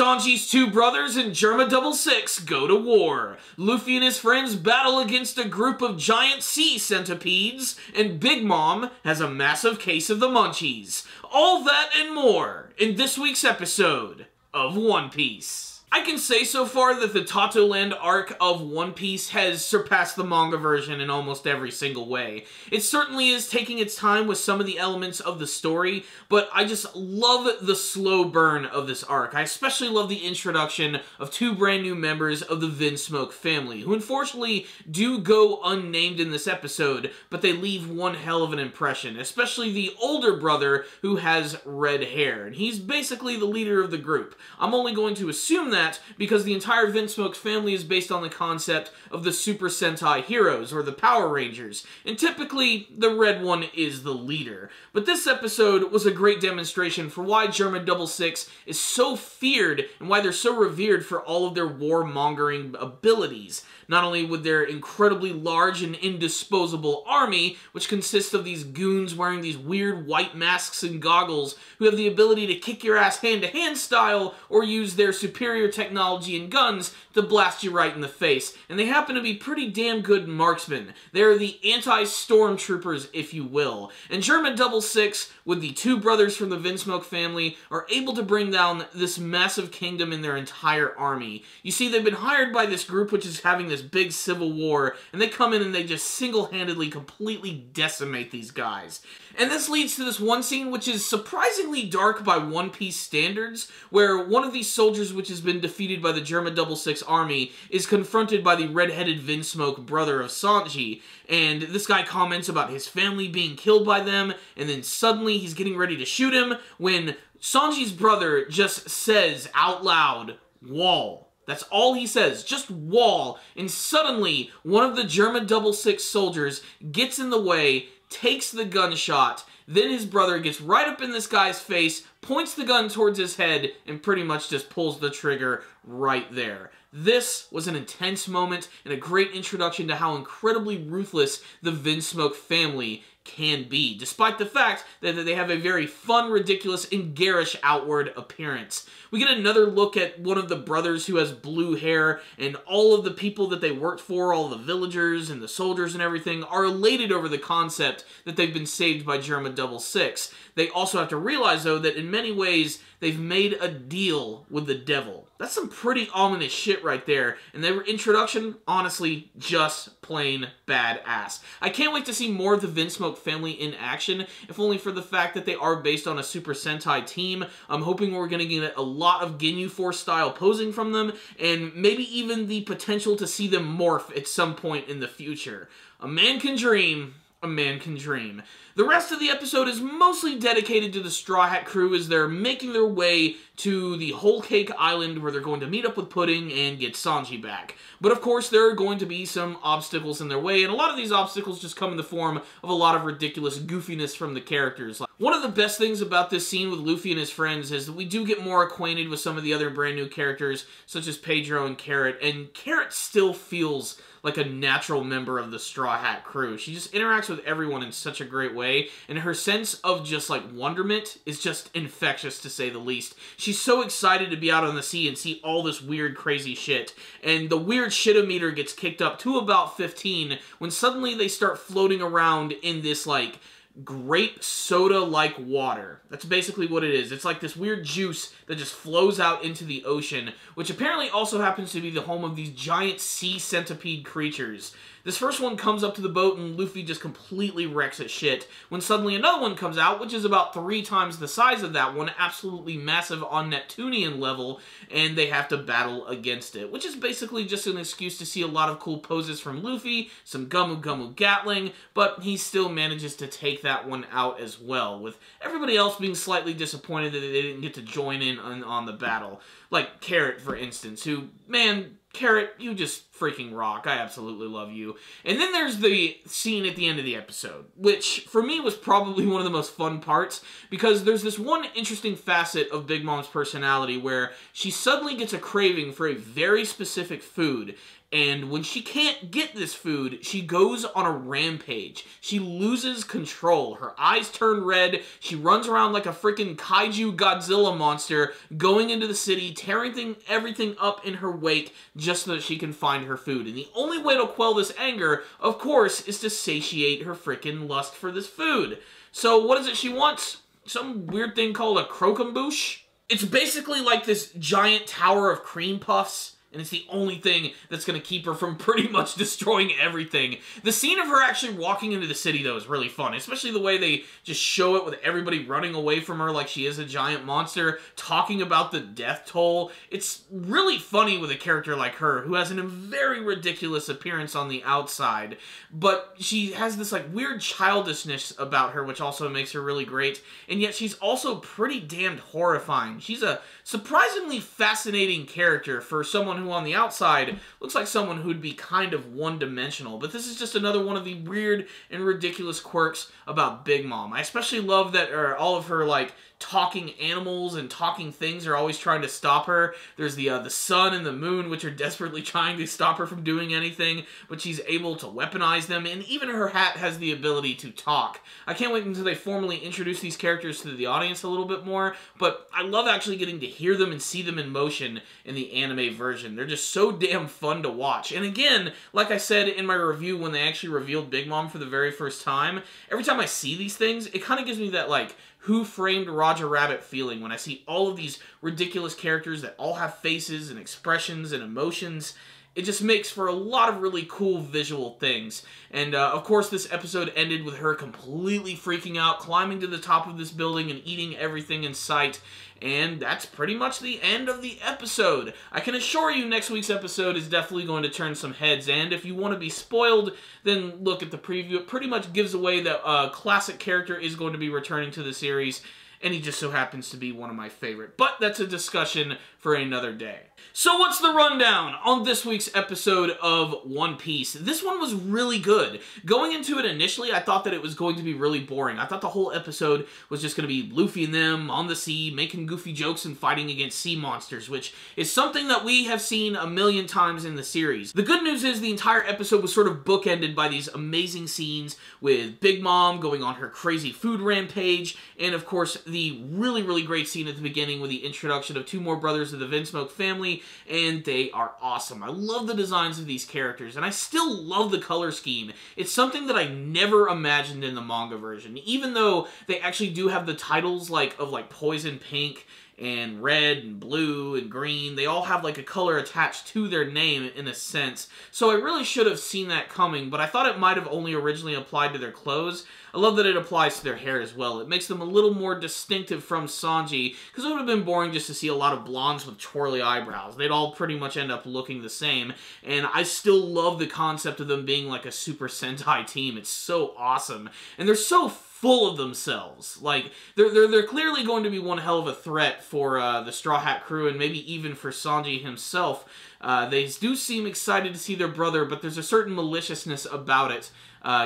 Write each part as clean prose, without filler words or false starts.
Sanji's two brothers and Germa 66 go to war. Luffy and his friends battle against a group of giant sea centipedes, and Big Mom has a massive case of the munchies. All that and more in this week's episode of One Piece. I can say so far that the Totto Land arc of One Piece has surpassed the manga version in almost every single way. It certainly is taking its time with some of the elements of the story, but I just love the slow burn of this arc. I especially love the introduction of two brand new members of the Vinsmoke family, who unfortunately do go unnamed in this episode, but they leave one hell of an impression, especially the older brother who has red hair, and he's basically the leader of the group. I'm only going to assume that because the entire Vinsmoke family is based on the concept of the Super Sentai heroes, or the Power Rangers, and typically the red one is the leader. But this episode was a great demonstration for why Germa 66 is so feared and why they're so revered for all of their warmongering abilities. Not only with their incredibly large and indisposable army, which consists of these goons wearing these weird white masks and goggles who have the ability to kick your ass hand-to-hand style or use their superior technology and guns to blast you right in the face. And they happen to be pretty damn good marksmen. They're the anti-stormtroopers, if you will. And Germa 66, with the two brothers from the Vinsmoke family, are able to bring down this massive kingdom in their entire army. You see, they've been hired by this group which is having this big civil war, and they come in and they just single-handedly completely decimate these guys. And this leads to this one scene which is surprisingly dark by One Piece standards, where one of these soldiers which has been defeated by the Germa 66 army is confronted by the red-headed Vinsmoke brother of Sanji, and this guy comments about his family being killed by them, and then suddenly he's getting ready to shoot him when Sanji's brother just says out loud, "Wall." That's all he says, just wall, and suddenly one of the Germa 66 soldiers gets in the way, takes the gunshot, then his brother gets right up in this guy's face, points the gun towards his head, and pretty much just pulls the trigger right there. This was an intense moment and a great introduction to how incredibly ruthless the Vinsmoke family can be, despite the fact that they have a very fun, ridiculous, and garish outward appearance. We get another look at one of the brothers who has blue hair, and all of the people that they worked for, all the villagers and the soldiers and everything, are elated over the concept that they've been saved by Germa 66. They also have to realize, though, that in many ways, they've made a deal with the devil. That's some pretty ominous shit right there, and their introduction, honestly, just plain badass. I can't wait to see more of the Vinsmoke family in action, if only for the fact that they are based on a Super Sentai team. I'm hoping we're going to get a lot of Ginyu Force style posing from them, and maybe even the potential to see them morph at some point in the future. A man can dream. A man can dream. The rest of the episode is mostly dedicated to the Straw Hat crew as they're making their way to the Whole Cake Island where they're going to meet up with Pudding and get Sanji back. But of course there are going to be some obstacles in their way, and a lot of these obstacles just come in the form of a lot of ridiculous goofiness from the characters. One of the best things about this scene with Luffy and his friends is that we do get more acquainted with some of the other brand new characters such as Pedro and Carrot still feels like a natural member of the Straw Hat crew. She just interacts with everyone in such a great way, and her sense of just like wonderment is just infectious to say the least. She's so excited to be out on the sea and see all this weird crazy shit, and the weird shit-o-meter gets kicked up to about 15 when suddenly they start floating around in this like grape soda-like water. That's basically what it is. It's like this weird juice that just flows out into the ocean, which apparently also happens to be the home of these giant sea centipede creatures. This first one comes up to the boat and Luffy just completely wrecks its shit, when suddenly another one comes out, which is about 3 times the size of that one, absolutely massive on Neptunian level, and they have to battle against it, which is basically just an excuse to see a lot of cool poses from Luffy, some Gumu Gumu Gatling, but he still manages to take that one out as well, with everybody else being slightly disappointed that they didn't get to join in on the battle. Like Carrot, for instance, who, man, Carrot, you just freaking rock. I absolutely love you. And then there's the scene at the end of the episode, which for me was probably one of the most fun parts, because there's this one interesting facet of Big Mom's personality where she suddenly gets a craving for a very specific food, And when she can't get this food, she goes on a rampage. She loses control. Her eyes turn red. She runs around like a freaking kaiju Godzilla monster, going into the city, tearing everything up in her wake just so that she can find her food. And the only way to quell this anger, of course, is to satiate her freaking lust for this food. So what is it she wants? Some weird thing called a croquembouche? It's basically like this giant tower of cream puffs, and it's the only thing that's going to keep her from pretty much destroying everything. The scene of her actually walking into the city, though, is really fun, especially the way they just show it with everybody running away from her like she is a giant monster, talking about the death toll. It's really funny with a character like her, who has a very ridiculous appearance on the outside, but she has this like weird childishness about her, which also makes her really great, and yet she's also pretty damned horrifying. She's a surprisingly fascinating character for someone who on the outside looks like someone who'd be kind of one-dimensional, but this is just another one of the weird and ridiculous quirks about Big Mom. I especially love that all of her, like, talking animals and talking things are always trying to stop her. There's the sun and the moon, which are desperately trying to stop her from doing anything, but she's able to weaponize them, and even her hat has the ability to talk. I can't wait until they formally introduce these characters to the audience a little bit more, but I love actually getting to hear them and see them in motion in the anime version. They're just so damn fun to watch. And again, like I said in my review when they actually revealed Big Mom for the very first time, every time I see these things, it kind of gives me that, like, Who Framed Roger Rabbit feeling when I see all of these ridiculous characters that all have faces and expressions and emotions. It just makes for a lot of really cool visual things. And, of course, this episode ended with her completely freaking out, climbing to the top of this building and eating everything in sight. And that's pretty much the end of the episode. I can assure you next week's episode is definitely going to turn some heads, and if you want to be spoiled, then look at the preview. It pretty much gives away that a classic character is going to be returning to the series, and he just so happens to be one of my favorite. But that's a discussion for another day. So what's the rundown on this week's episode of One Piece? This one was really good. Going into it initially, I thought that it was going to be really boring. I thought the whole episode was just going to be Luffy and them on the sea, making goofy jokes and fighting against sea monsters, which is something that we have seen a million times in the series. The good news is the entire episode was sort of bookended by these amazing scenes with Big Mom going on her crazy food rampage, and of course the really, really great scene at the beginning with the introduction of two more brothers of the Vinsmoke family, and they are awesome. I love the designs of these characters, and I still love the color scheme. It's something that I never imagined in the manga version, even though they actually do have the titles of Poison Pink and red and blue and green. They all have like a color attached to their name in a sense. So I really should have seen that coming, but I thought it might have only originally applied to their clothes. I love that it applies to their hair as well. It makes them a little more distinctive from Sanji, because it would have been boring just to see a lot of blondes with twirly eyebrows. They'd all pretty much end up looking the same, and I still love the concept of them being like a Super Sentai team. It's so awesome, and they're so full of themselves. Like, they're clearly going to be one hell of a threat for the Straw Hat crew, and maybe even for Sanji himself. They do seem excited to see their brother, but there's a certain maliciousness about it.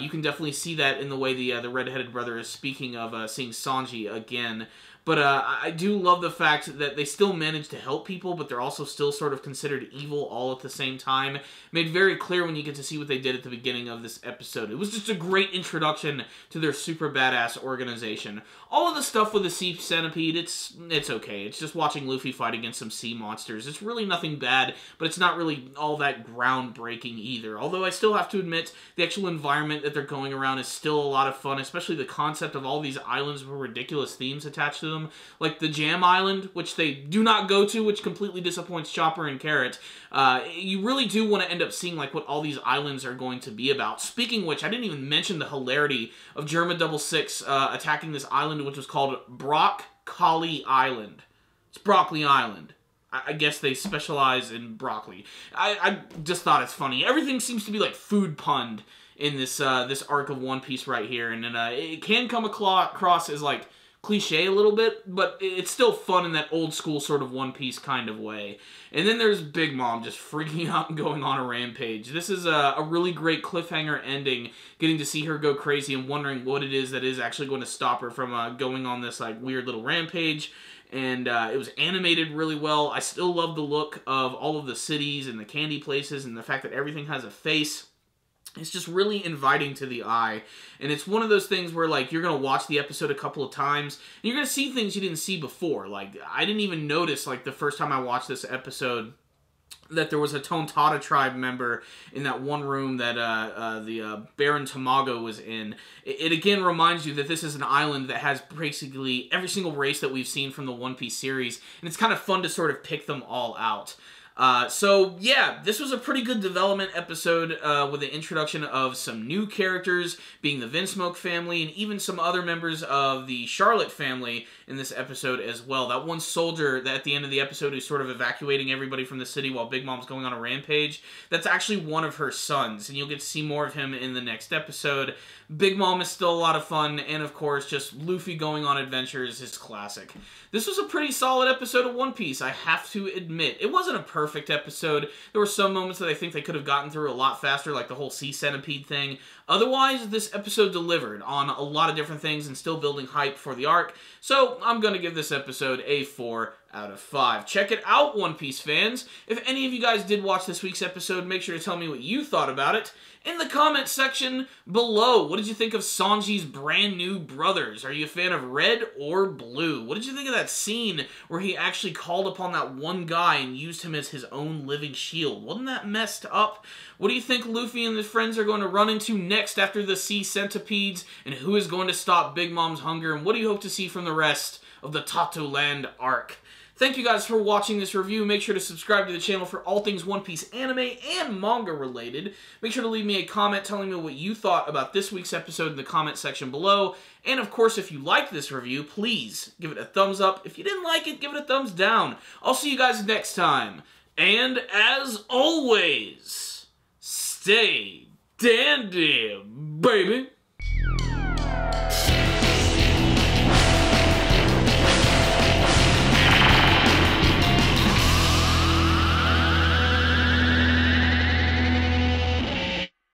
You can definitely see that in the way the red-headed brother is speaking of seeing Sanji again. But I do love the fact that they still manage to help people, but they're also still sort of considered evil all at the same time. Made very clear when you get to see what they did at the beginning of this episode. It was just a great introduction to their super badass organization. All of the stuff with the sea centipede, it's okay. It's just watching Luffy fight against some sea monsters. It's really nothing bad, but it's not really all that groundbreaking either. Although I still have to admit, the actual environment that they're going around is still a lot of fun, especially the concept of all these islands with ridiculous themes attached to them. Like the Jam Island, which they do not go to, which completely disappoints Chopper and Carrot. You really do want to end up seeing like what all these islands are going to be about. Speaking of which, I didn't even mention the hilarity of Germa 66 attacking this island, which was called Broccoli Island. It's Broccoli Island. I guess they specialize in broccoli. I just thought it's funny. Everything seems to be like food punned in this this arc of One Piece right here, and then it can come across as like cliche a little bit, but it's still fun in that old school sort of One Piece kind of way. And then there's Big Mom just freaking out and going on a rampage. This is a really great cliffhanger ending, getting to see her go crazy and wondering what it is that is actually going to stop her from going on this like weird little rampage. And it was animated really well. I still love the look of all of the cities and the candy places and the fact that everything has a face. It's just really inviting to the eye, and it's one of those things where, like, you're going to watch the episode a couple of times, and you're going to see things you didn't see before. Like, I didn't even notice, like, the first time I watched this episode, that there was a Totto tribe member in that one room that the Baron Tamago was in. It again reminds you that this is an island that has basically every single race that we've seen from the One Piece series, and it's kind of fun to sort of pick them all out. So, yeah, this was a pretty good development episode with the introduction of some new characters, being the Vinsmoke family, and even some other members of the Charlotte family in this episode as well. That one soldier that at the end of the episode who's sort of evacuating everybody from the city while Big Mom's going on a rampage, that's actually one of her sons, and you'll get to see more of him in the next episode. Big Mom is still a lot of fun, and of course, just Luffy going on adventures is classic. This was a pretty solid episode of One Piece, I have to admit. It wasn't a perfect episode. There were some moments that I think they could have gotten through a lot faster, like the whole sea centipede thing. Otherwise, this episode delivered on a lot of different things and still building hype for the arc, so I'm going to give this episode a 4 out of 5. Check it out, One Piece fans. If any of you guys did watch this week's episode, make sure to tell me what you thought about it in the comment section below. What did you think of Sanji's brand new brothers? Are you a fan of red or blue? What did you think of that scene where he actually called upon that one guy and used him as his own living shield? Wasn't that messed up? What do you think Luffy and his friends are going to run into next after the sea centipedes? And who is going to stop Big Mom's hunger? And what do you hope to see from the rest of the Totto Land arc? Thank you guys for watching this review. Make sure to subscribe to the channel for all things One Piece anime and manga related. Make sure to leave me a comment telling me what you thought about this week's episode in the comment section below. And of course, if you liked this review, please give it a thumbs up. If you didn't like it, give it a thumbs down. I'll see you guys next time. And as always, stay dandy, baby.